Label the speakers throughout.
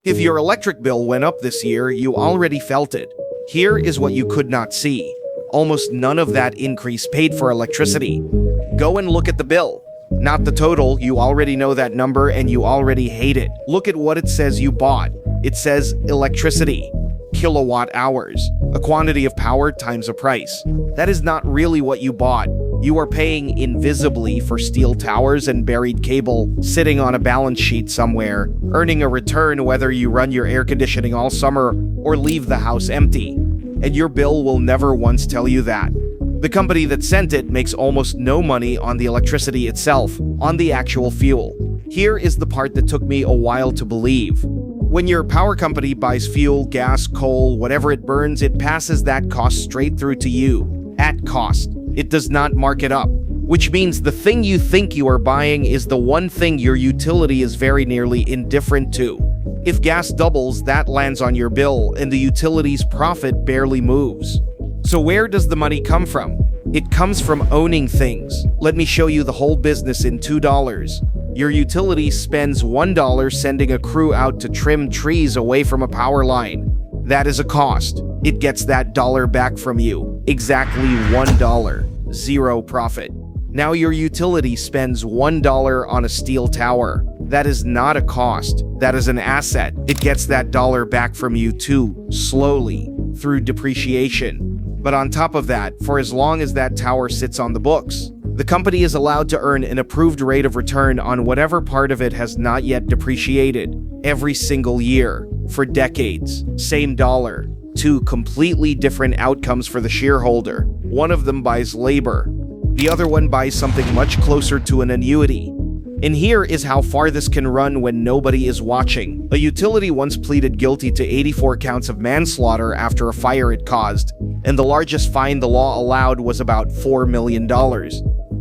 Speaker 1: If your electric bill went up this year, you already felt it. Here is what you could not see. Almost none of that increase paid for electricity. Go and look at the bill. Not the total, you already know that number and you already hate it. Look at what it says you bought. It says electricity, kilowatt hours, a quantity of power times a price. That is not really what you bought. You are paying invisibly for steel towers and buried cable sitting on a balance sheet somewhere, earning a return whether you run your air conditioning all summer or leave the house empty. And your bill will never once tell you that. The company that sent it makes almost no money on the electricity itself, on the actual fuel. Here is the part that took me a while to believe. When your power company buys fuel, gas, coal, whatever it burns, it passes that cost straight through to you, at cost. It does not mark it up, which means the thing you think you are buying is the one thing your utility is very nearly indifferent to. If gas doubles, that lands on your bill, and the utility's profit barely moves. So where does the money come from? It comes from owning things. Let me show you the whole business in $2. Your utility spends $1 sending a crew out to trim trees away from a power line. That is a cost. It gets that dollar back from you. Exactly $1. Zero profit. Now your utility spends $1 on a steel tower. That is not a cost. That is an asset. It gets that dollar back from you too, slowly, through depreciation. But on top of that, for as long as that tower sits on the books, the company is allowed to earn an approved rate of return on whatever part of it has not yet depreciated, every single year, for decades. Same dollar. Two completely different outcomes for the shareholder. One of them buys labor. The other one buys something much closer to an annuity. And here is how far this can run when nobody is watching. A utility once pleaded guilty to 84 counts of manslaughter after a fire it caused, and the largest fine the law allowed was about $4 million.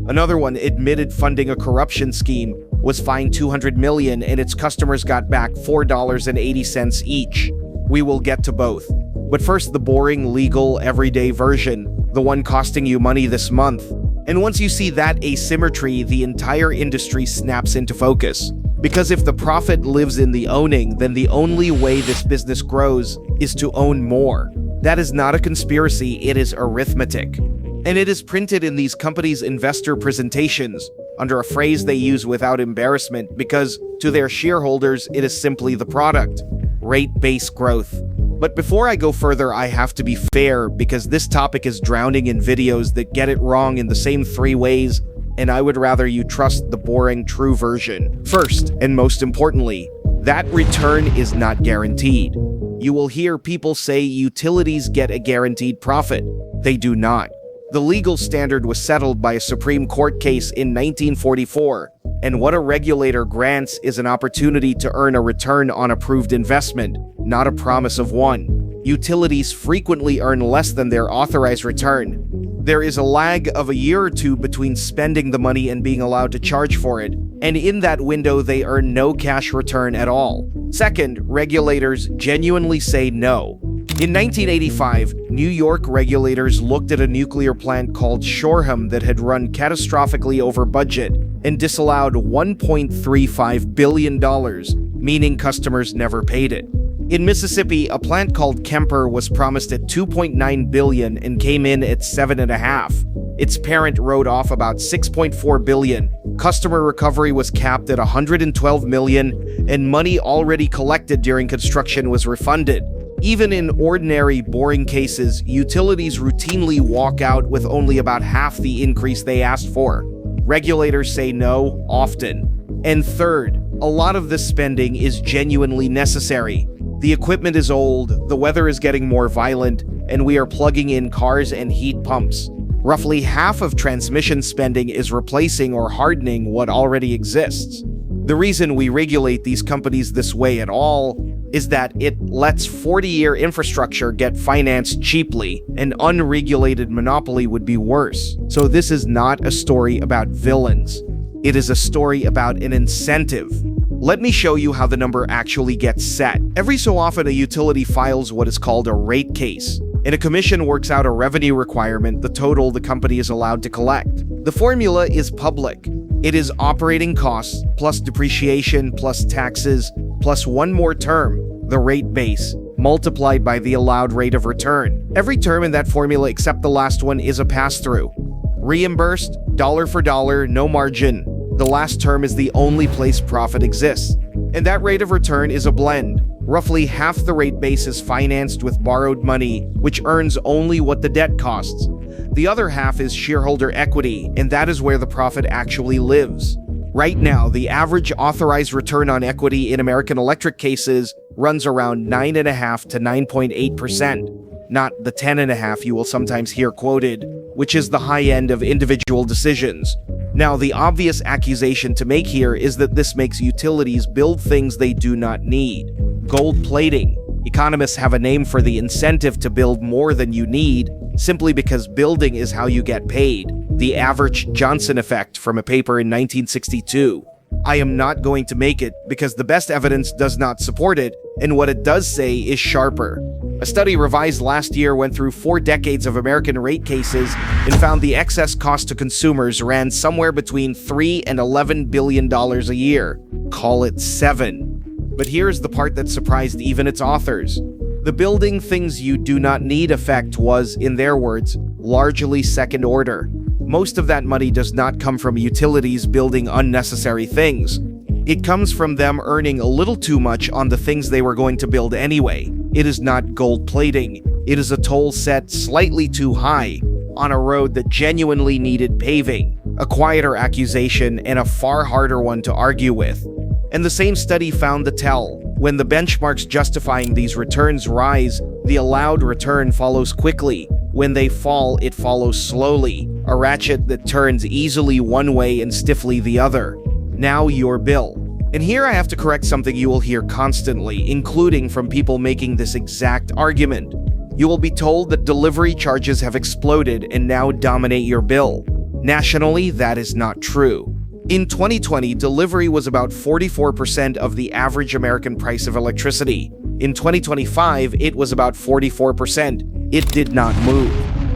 Speaker 1: Another one admitted funding a corruption scheme, was fined $200 million, and its customers got back $4.80 each. We will get to both. But first, the boring, legal, everyday version, the one costing you money this month. And once you see that asymmetry, the entire industry snaps into focus. Because if the profit lives in the owning, then the only way this business grows is to own more. That is not a conspiracy, it is arithmetic. And it is printed in these companies' investor presentations under a phrase they use without embarrassment because to their shareholders, it is simply the product, rate-based growth. But before I go further, I have to be fair because this topic is drowning in videos that get it wrong in the same 3 ways, and I would rather you trust the boring true version. First, and most importantly, that return is not guaranteed. You will hear people say utilities get a guaranteed profit. They do not. The legal standard was settled by a Supreme Court case in 1944, and what a regulator grants is an opportunity to earn a return on approved investment, not a promise of one. Utilities frequently earn less than their authorized return. There is a lag of a year or two between spending the money and being allowed to charge for it, and in that window they earn no cash return at all. Second, regulators genuinely say no. In 1985, New York regulators looked at a nuclear plant called Shoreham that had run catastrophically over budget and disallowed $1.35 billion, meaning customers never paid it. In Mississippi, a plant called Kemper was promised at $2.9 billion and came in at $7.5. Its parent wrote off about $6.4 billion. Customer recovery was capped at $112 million, and money already collected during construction was refunded. Even in ordinary, boring cases, utilities routinely walk out with only about half the increase they asked for. Regulators say no, often. And third, a lot of this spending is genuinely necessary. The equipment is old, the weather is getting more violent, and we are plugging in cars and heat pumps. Roughly half of transmission spending is replacing or hardening what already exists. The reason we regulate these companies this way at all is that it lets 40-year infrastructure get financed cheaply. An unregulated monopoly would be worse. So this is not a story about villains. It is a story about an incentive. Let me show you how the number actually gets set. Every so often, a utility files what is called a rate case, and a commission works out a revenue requirement, the total the company is allowed to collect. The formula is public. It is operating costs plus depreciation plus taxes plus one more term, the rate base, multiplied by the allowed rate of return. Every term in that formula except the last one is a pass-through. Reimbursed, dollar for dollar, no margin. The last term is the only place profit exists. And that rate of return is a blend. Roughly half the rate base is financed with borrowed money, which earns only what the debt costs. The other half is shareholder equity, and that is where the profit actually lives. Right now, the average authorized return on equity in American Electric cases runs around 9.5 to 9.8%, not the 10.5 you will sometimes hear quoted, which is the high end of individual decisions. Now, the obvious accusation to make here is that this makes utilities build things they do not need. Gold plating. Economists have a name for the incentive to build more than you need, simply because building is how you get paid. The average Johnson effect from a paper in 1962. I am not going to make it because the best evidence does not support it, and what it does say is sharper. A study revised last year went through 4 decades of American rate cases and found the excess cost to consumers ran somewhere between $3 and $11 billion a year. Call it 7. But here's the part that surprised even its authors. The building things you do not need effect was, in their words, largely second order. Most of that money does not come from utilities building unnecessary things. It comes from them earning a little too much on the things they were going to build anyway. It is not gold plating. It is a toll set slightly too high on a road that genuinely needed paving. A quieter accusation and a far harder one to argue with. And the same study found the tell. When the benchmarks justifying these returns rise, the allowed return follows quickly. When they fall, it follows slowly, a ratchet that turns easily one way and stiffly the other. Now your bill. And here I have to correct something you will hear constantly, including from people making this exact argument. You will be told that delivery charges have exploded and now dominate your bill. Nationally, that is not true. In 2020, delivery was about 44% of the average American price of electricity. In 2025, it was about 44%. It did not move.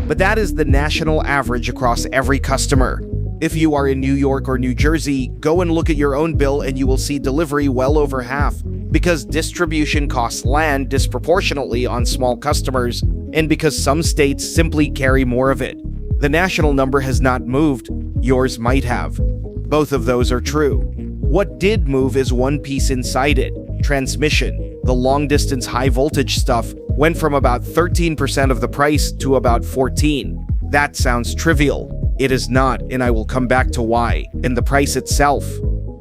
Speaker 1: But that is the national average across every customer. If you are in New York or New Jersey, go and look at your own bill and you will see delivery well over half, because distribution costs land disproportionately on small customers, and because some states simply carry more of it. The national number has not moved. Yours might have. Both of those are true. What did move is one piece inside it, transmission. The long-distance high-voltage stuff went from about 13% of the price to about 14%. That sounds trivial. It is not, and I will come back to why. And the price itself.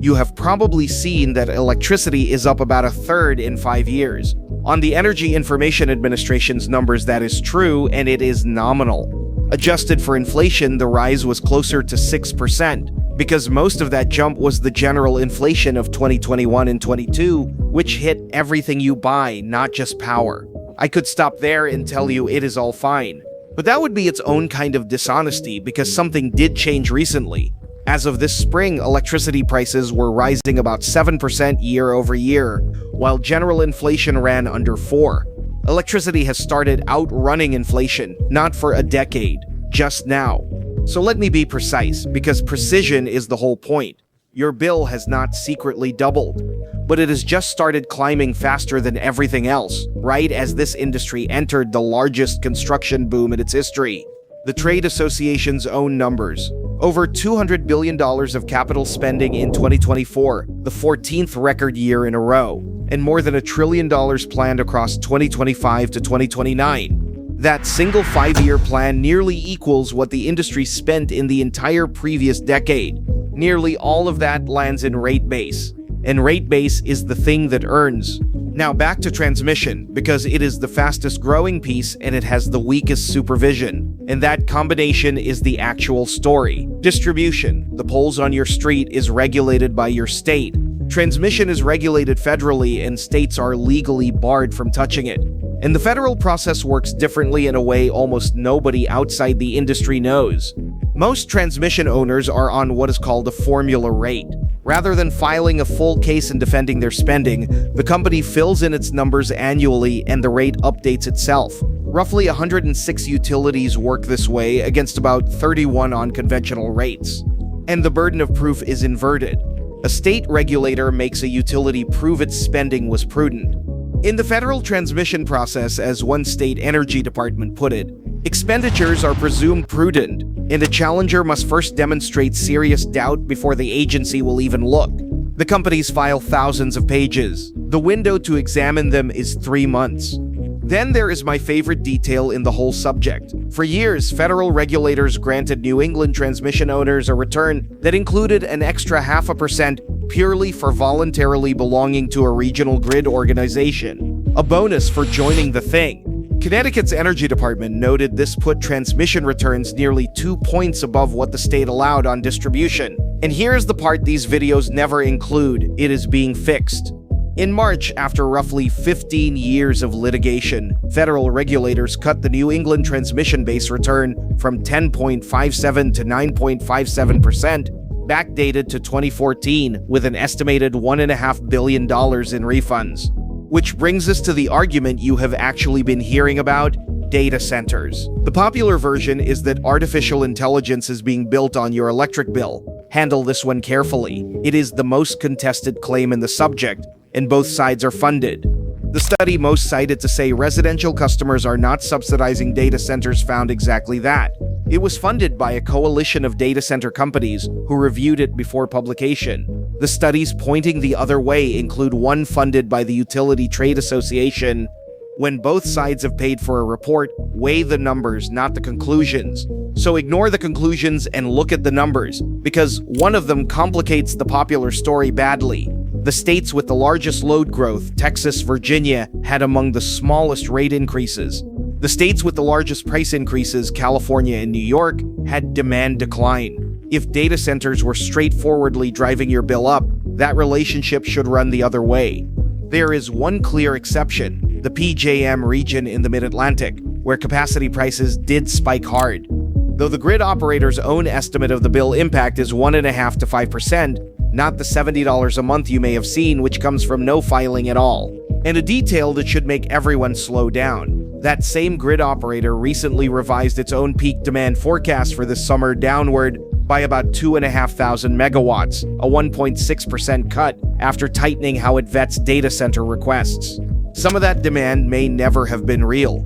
Speaker 1: You have probably seen that electricity is up about 1/3 in 5 years. On the Energy Information Administration's numbers, that is true, and it is nominal. Adjusted for inflation, the rise was closer to 6%. Because most of that jump was the general inflation of 2021 and 22, which hit everything you buy, not just power. I could stop there and tell you it is all fine. But that would be its own kind of dishonesty, because something did change recently. As of this spring, electricity prices were rising about 7% year over year, while general inflation ran under 4%. Electricity has started outrunning inflation, not for a decade, just now. So let me be precise, because precision is the whole point. Your bill has not secretly doubled, but it has just started climbing faster than everything else, right as this industry entered the largest construction boom in its history. The trade association's own numbers. Over $200 billion of capital spending in 2024, the 14th record year in a row, and more than $1 trillion planned across 2025 to 2029. That single 5-year plan nearly equals what the industry spent in the entire previous decade. Nearly all of that lands in rate base. And rate base is the thing that earns. Now back to transmission, because it is the fastest growing piece and it has the weakest supervision. And that combination is the actual story. Distribution, the poles on your street, is regulated by your state. Transmission is regulated federally, and states are legally barred from touching it. And the federal process works differently in a way almost nobody outside the industry knows. Most transmission owners are on what is called a formula rate. Rather than filing a full case and defending their spending, the company fills in its numbers annually and the rate updates itself. Roughly 106 utilities work this way against about 31 on conventional rates. And the burden of proof is inverted. A state regulator makes a utility prove its spending was prudent. In the federal transmission process, as one state energy department put it, expenditures are presumed prudent, and a challenger must first demonstrate serious doubt before the agency will even look. The companies file thousands of pages. The window to examine them is 3 months. Then there is my favorite detail in the whole subject. For years, federal regulators granted New England transmission owners a return that included an extra 0.5% purely for voluntarily belonging to a regional grid organization, a bonus for joining the thing. Connecticut's Energy Department noted this put transmission returns nearly 2 points above what the state allowed on distribution. And here's the part these videos never include: it is being fixed. In March, after roughly 15 years of litigation, federal regulators cut the New England transmission base return from 10.57 to 9.57%, backdated to 2014, with an estimated $1.5 billion in refunds. Which brings us to the argument you have actually been hearing about: data centers. The popular version is that artificial intelligence is being built on your electric bill. Handle this one carefully. It is the most contested claim in the subject, and both sides are funded. The study most cited to say residential customers are not subsidizing data centers found exactly that. It was funded by a coalition of data center companies who reviewed it before publication. The studies pointing the other way include one funded by the Utility Trade Association. When both sides have paid for a report, weigh the numbers, not the conclusions. So ignore the conclusions and look at the numbers, because one of them complicates the popular story badly. The states with the largest load growth, Texas, Virginia, had among the smallest rate increases. The states with the largest price increases, California and New York, had demand decline. If data centers were straightforwardly driving your bill up, that relationship should run the other way. There is one clear exception: the PJM region in the Mid-Atlantic, where capacity prices did spike hard. Though the grid operator's own estimate of the bill impact is 1.5% to 5%, not the $70 a month you may have seen, which comes from no filing at all. And a detail that should make everyone slow down: that same grid operator recently revised its own peak demand forecast for this summer downward by about 2,500 megawatts, a 1.6% cut, after tightening how it vets data center requests. Some of that demand may never have been real,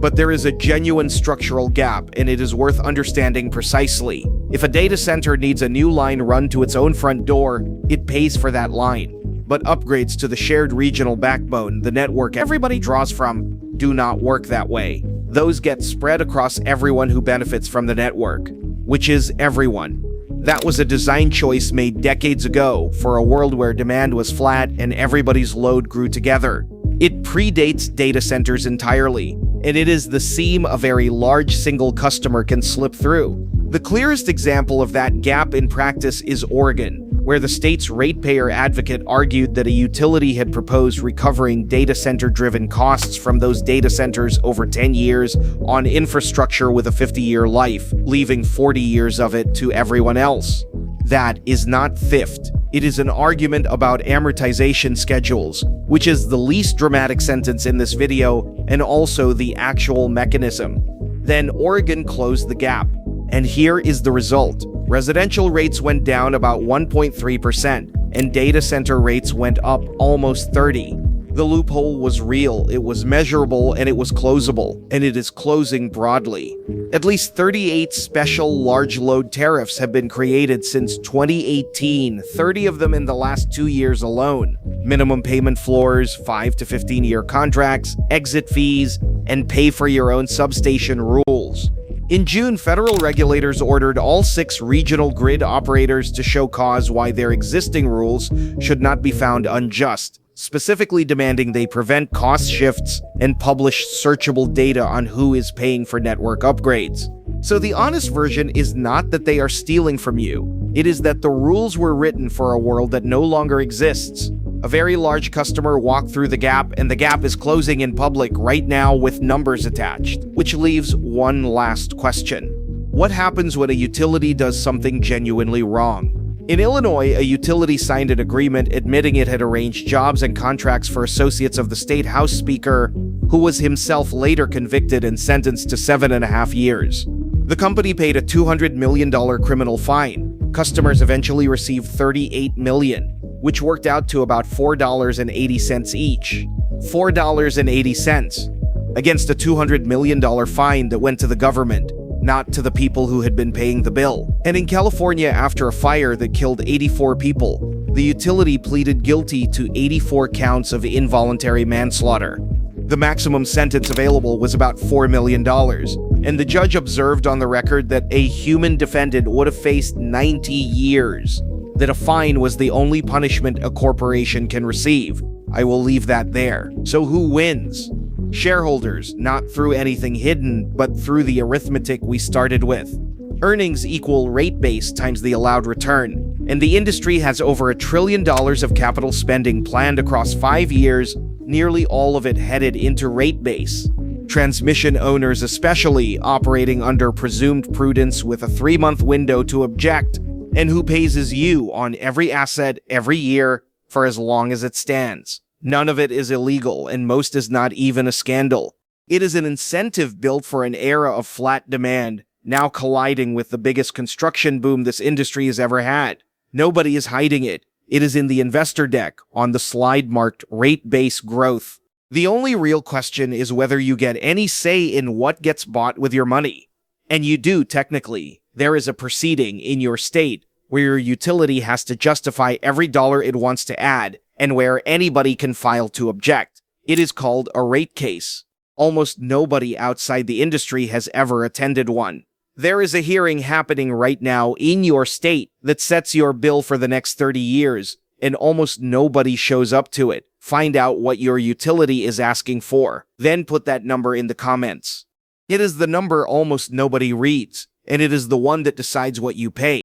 Speaker 1: but there is a genuine structural gap, and it is worth understanding precisely. If a data center needs a new line run to its own front door, it pays for that line. But upgrades to the shared regional backbone, the network everybody draws from, do not work that way. Those get spread across everyone who benefits from the network, which is everyone. That was a design choice made decades ago for a world where demand was flat and everybody's load grew together. It predates data centers entirely, and it is the seam a very large single customer can slip through. The clearest example of that gap in practice is Oregon, where the state's ratepayer advocate argued that a utility had proposed recovering data center-driven costs from those data centers over 10 years on infrastructure with a 50-year life, leaving 40 years of it to everyone else. That is not theft. It is an argument about amortization schedules, which is the least dramatic sentence in this video and also the actual mechanism. Then Oregon closed the gap. And here is the result. Residential rates went down about 1.3%, and data center rates went up almost 30%. The loophole was real, it was measurable, and it was closable, and it is closing broadly. At least 38 special large load tariffs have been created since 2018, 30 of them in the last 2 years alone. Minimum payment floors, 5 to 15-year contracts, exit fees, and pay for your own substation rules. In June, federal regulators ordered all 6 regional grid operators to show cause why their existing rules should not be found unjust, specifically demanding they prevent cost shifts and publish searchable data on who is paying for network upgrades. So the honest version is not that they are stealing from you. It is that the rules were written for a world that no longer exists. A very large customer walked through the gap, and the gap is closing in public right now with numbers attached. Which leaves one last question. What happens when a utility does something genuinely wrong? In Illinois, a utility signed an agreement admitting it had arranged jobs and contracts for associates of the state House Speaker, who was himself later convicted and sentenced to 7.5 years. The company paid a $200 million criminal fine. Customers eventually received $38 million, which worked out to about $4.80 each. $4.80, against a $200 million fine that went to the government, not to the people who had been paying the bill. And in California, after a fire that killed 84 people, the utility pleaded guilty to 84 counts of involuntary manslaughter. The maximum sentence available was about $4 million, and the judge observed on the record that a human defendant would have faced 90 years, that a fine was the only punishment a corporation can receive. I will leave that there. So who wins? Shareholders, not through anything hidden, but through the arithmetic we started with. Earnings equal rate base times the allowed return, and the industry has over $1 trillion of capital spending planned across 5 years, nearly all of it headed into rate base. Transmission owners especially, operating under presumed prudence with a 3-month window to object, and who pays you on every asset every year for as long as it stands. None of it is illegal, and most is not even a scandal. It is an incentive built for an era of flat demand, now colliding with the biggest construction boom this industry has ever had. Nobody is hiding it. It is in the investor deck, on the slide marked rate base growth. The only real question is whether you get any say in what gets bought with your money. And you do, technically. There is a proceeding in your state where your utility has to justify every dollar it wants to add, and where anybody can file to object. It is called a rate case. Almost nobody outside the industry has ever attended one. There is a hearing happening right now in your state that sets your bill for the next 30 years, and almost nobody shows up to it. Find out what your utility is asking for, then put that number in the comments. It is the number almost nobody reads, and it is the one that decides what you pay.